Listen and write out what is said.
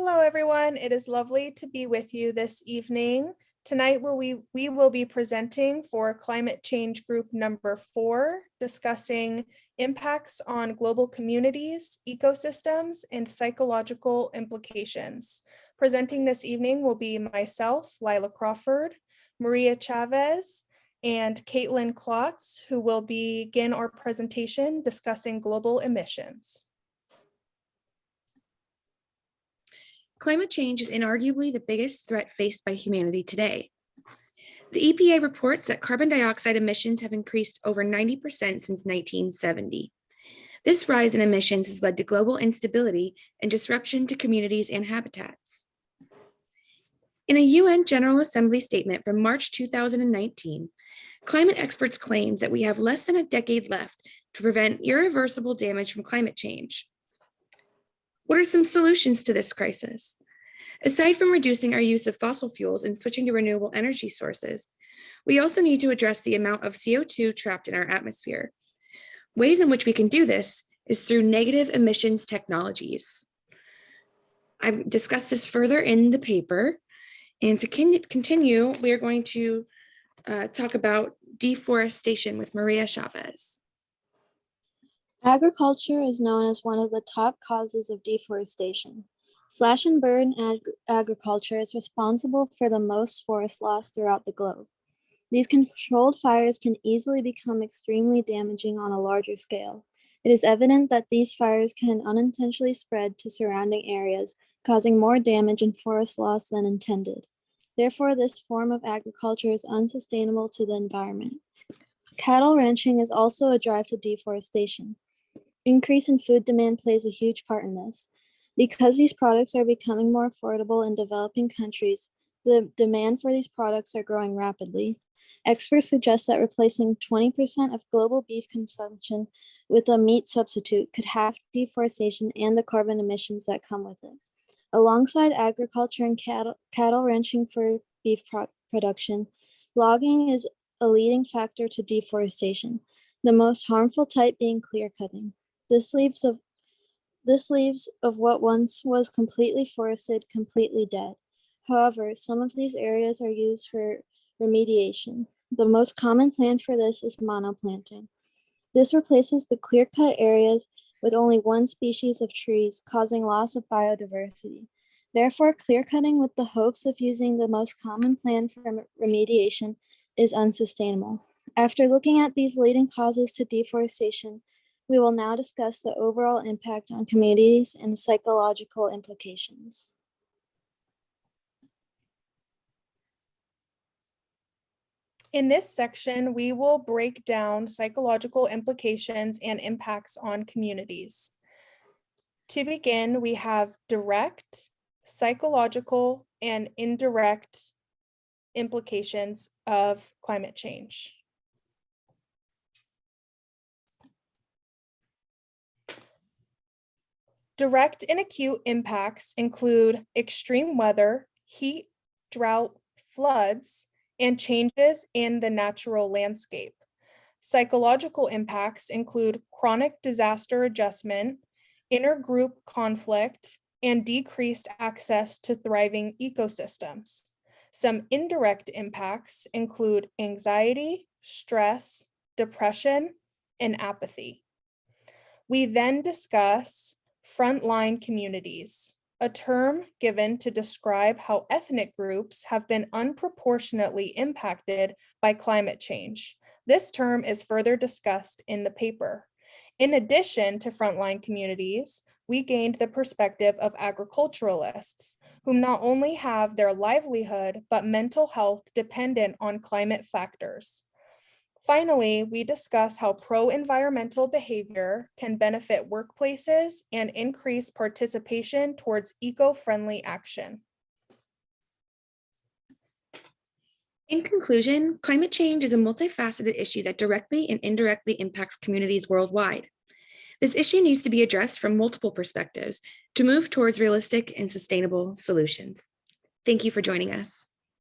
Hello, everyone. It is lovely to be with you this evening. Tonight, we will be presenting for climate change group number 4, discussing impacts on global communities, ecosystems, and psychological implications. Presenting this evening will be myself, Lila Crawford, Maria Chavez, and Caitlin Klotz, who will begin our presentation discussing global emissions. Climate change is inarguably the biggest threat faced by humanity today. The EPA reports that carbon dioxide emissions have increased over 90% since 1970. This rise in emissions has led to global instability and disruption to communities and habitats. In a UN General Assembly statement from March 2019, climate experts claimed that we have less than a decade left to prevent irreversible damage from climate change. What are some solutions to this crisis? Aside from reducing our use of fossil fuels and switching to renewable energy sources, we also need to address the amount of CO2 trapped in our atmosphere. Ways in which we can do this is through negative emissions technologies. I've discussed this further in the paper, and to continue, we are going to talk about deforestation with Maria Chavez. Agriculture is known as one of the top causes of deforestation. Slash and burn agriculture is responsible for the most forest loss throughout the globe. These controlled fires can easily become extremely damaging on a larger scale. It is evident that these fires can unintentionally spread to surrounding areas, causing more damage and forest loss than intended. Therefore, this form of agriculture is unsustainable to the environment. Cattle ranching is also a drive to deforestation. Increase in food demand plays a huge part in this. Because these products are becoming more affordable in developing countries, the demand for these products are growing rapidly. Experts suggest that replacing 20% of global beef consumption with a meat substitute could halve deforestation and the carbon emissions that come with it. Alongside agriculture and cattle ranching for beef production, logging is a leading factor to deforestation, the most harmful type being clear cutting. This leaves of what once was completely forested completely dead. However, some of these areas are used for remediation. The most common plan for this is monoplanting. This replaces the clear-cut areas with only one species of trees, causing loss of biodiversity. Therefore, clear-cutting with the hopes of using the most common plan for remediation is unsustainable. After looking at these leading causes to deforestation, we will now discuss the overall impact on communities and psychological implications. In this section, we will break down psychological implications and impacts on communities. To begin, we have direct, psychological, and indirect implications of climate change. Direct and acute impacts include extreme weather, heat, drought, floods, and changes in the natural landscape. Psychological impacts include chronic disaster adjustment, intergroup conflict, and decreased access to thriving ecosystems. Some indirect impacts include anxiety, stress, depression, and apathy. We then discuss frontline communities, a term given to describe how ethnic groups have been unproportionately impacted by climate change. This term is further discussed in the paper. In addition to frontline communities, we gained the perspective of agriculturalists, whom not only have their livelihood, but mental health dependent on climate factors. Finally, we discuss how pro-environmental behavior can benefit workplaces and increase participation towards eco-friendly action. In conclusion, climate change is a multifaceted issue that directly and indirectly impacts communities worldwide. This issue needs to be addressed from multiple perspectives to move towards realistic and sustainable solutions. Thank you for joining us.